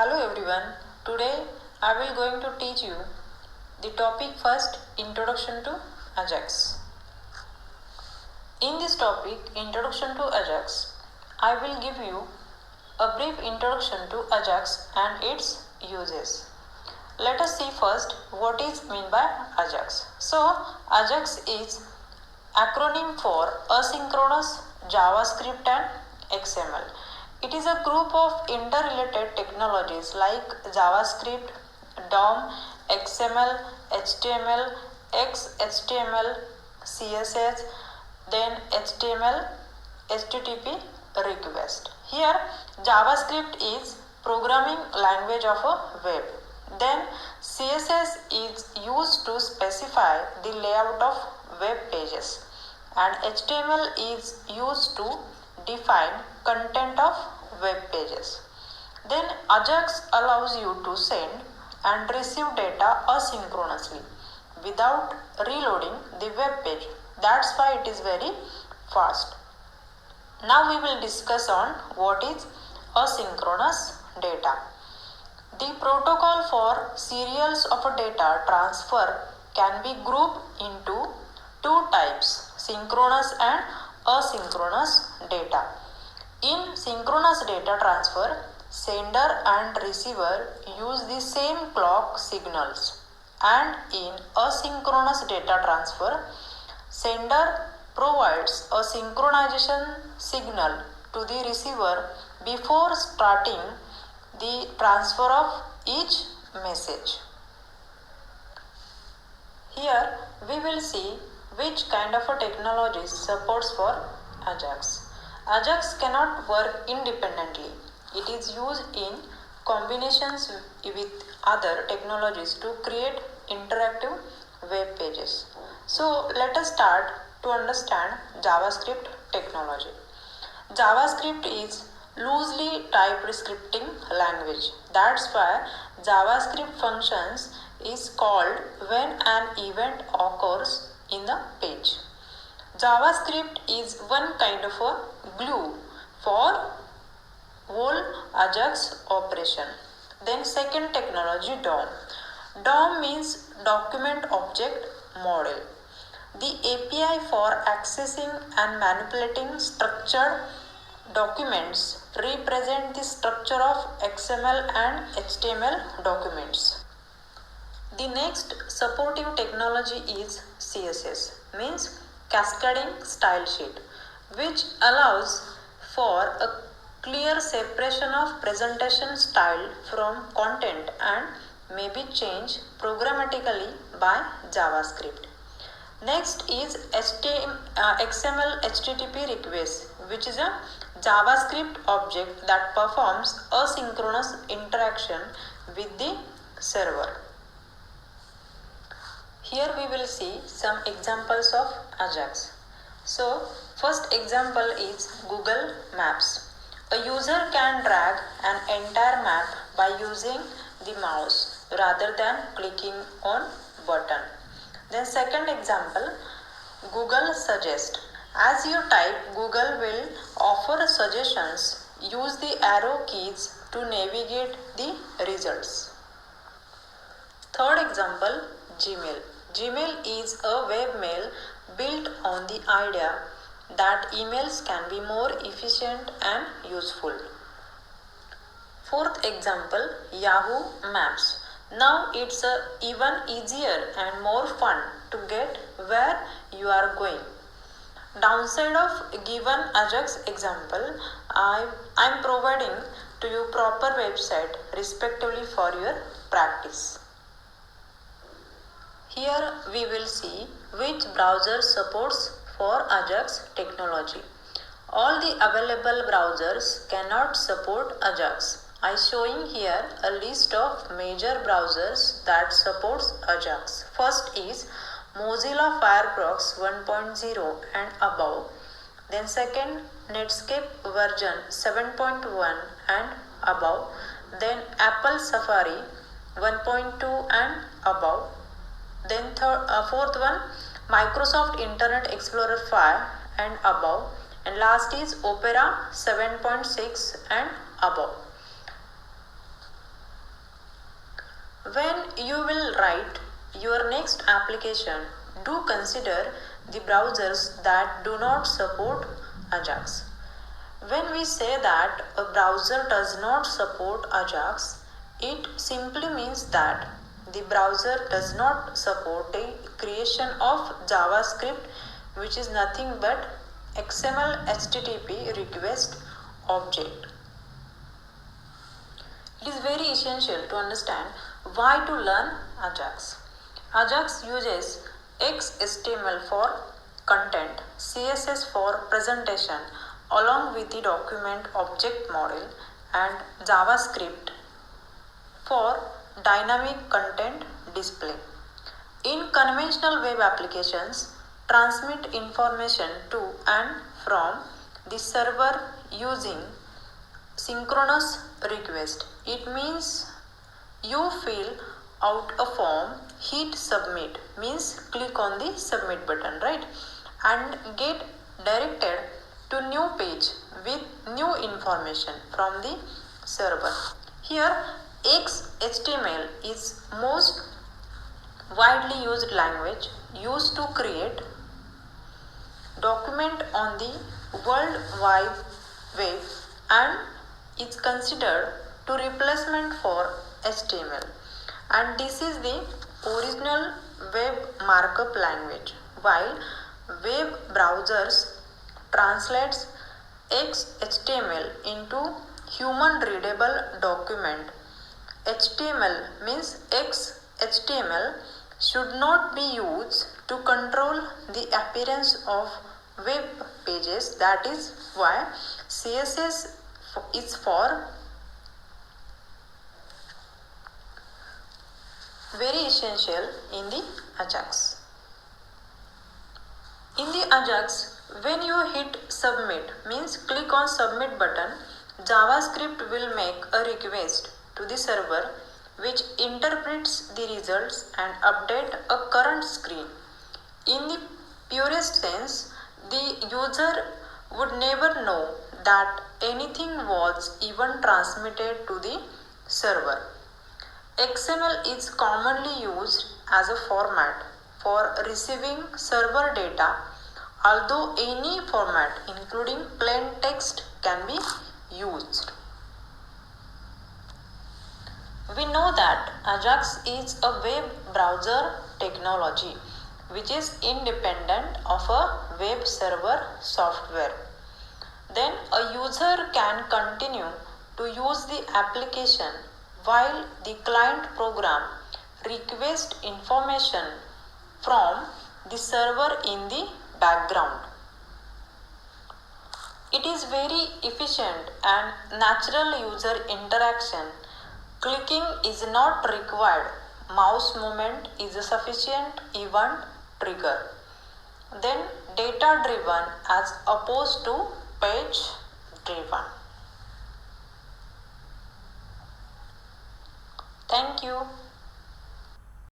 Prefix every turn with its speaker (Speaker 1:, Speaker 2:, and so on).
Speaker 1: Hello everyone. Today I will going to teach you the topic first, Introduction to Ajax. In this topic, Introduction to Ajax, I will give you a brief introduction to Ajax and its uses. Let us see first what is meant by Ajax. So Ajax is acronym for Asynchronous JavaScript and XML. It is a group of interrelated technologies like JavaScript, DOM, XML, HTML, XHTML, CSS, then HTML, HTTP request. Here JavaScript is programming language of a web. Then CSS is used to specify the layout of web pages and HTML is used to define content of web pages. Then Ajax allows you to send and receive data asynchronously without reloading the web page. That's why it is very fast. Now we will discuss on what is asynchronous data. The protocol for serials of data transfer can be grouped into two types, synchronous and asynchronous data. In synchronous data transfer, sender and receiver use the same clock signals, and in asynchronous data transfer, sender provides a synchronization signal to the receiver before starting the transfer of each message. Here we will see which kind of a technology supports for Ajax. Ajax cannot work independently. It is used in combinations with other technologies to create interactive web pages. So let us start to understand JavaScript technology. JavaScript is loosely typed scripting language. That's why JavaScript functions is called when an event occurs in the page. JavaScript is one kind of a glue for whole Ajax operation. Then second technology, DOM. DOM means Document Object Model. The API for accessing and manipulating structured documents represent the structure of XML and HTML documents. The next supportive technology is CSS, means Cascading Style Sheet, which allows for a clear separation of presentation style from content and may be changed programmatically by JavaScript. Next is XML HTTP request, which is a JavaScript object that performs asynchronous interaction with the server. Here we will see some examples of Ajax. So first example is Google Maps. A user can drag an entire map by using the mouse rather than clicking on button. Then second example, Google Suggest. As you type, Google will offer suggestions. Use the arrow keys to navigate the results. Third example, Gmail. Gmail is a webmail built on the idea that emails can be more efficient and useful. Fourth example, Yahoo Maps. Now it's even easier and more fun to get where you are going. Downside of given Ajax example, I'm providing to you proper website respectively for your practice. Here we will see which browser supports for Ajax technology. All the available browsers cannot support Ajax. I showing here a list of major browsers that supports Ajax. First is Mozilla Firefox 1.0 and above. Then second, Netscape version 7.1 and above. Then Apple Safari 1.2 and above. Then fourth one, Microsoft Internet Explorer 5 and above. And last is Opera 7.6 and above. When you will write your next application, do consider the browsers that do not support Ajax. When we say that a browser does not support Ajax, it simply means that the browser does not support the creation of JavaScript, which is nothing but XML HTTP request object. It is very essential to understand why to learn Ajax. Ajax uses XHTML for content, CSS for presentation, along with the document object model, and JavaScript for dynamic content display. In conventional web applications, transmit information to and from the server using synchronous request. It means you fill out a form, hit submit, means click on the submit button, right, and get directed to new page with new information from the server. Here XHTML is most widely used language used to create document on the World Wide Web and is considered to replacement for HTML, and this is the original web markup language, while web browsers translates XHTML into human readable document. HTML means XHTML should not be used to control the appearance of web pages. That is why CSS is for very essential in the Ajax. In the Ajax, when you hit submit, means click on submit button, JavaScript will make a request to the server which interprets the results and update a current screen. In the purest sense, the user would never know that anything was even transmitted to the server. XML is commonly used as a format for receiving server data, although any format including plain text can be used. We know that Ajax is a web browser technology which is independent of a web server software. Then a user can continue to use the application while the client program requests information from the server in the background. It is very efficient and natural user interaction. Clicking is not required. Mouse movement is a sufficient event trigger. Then data driven as opposed to page driven. Thank you.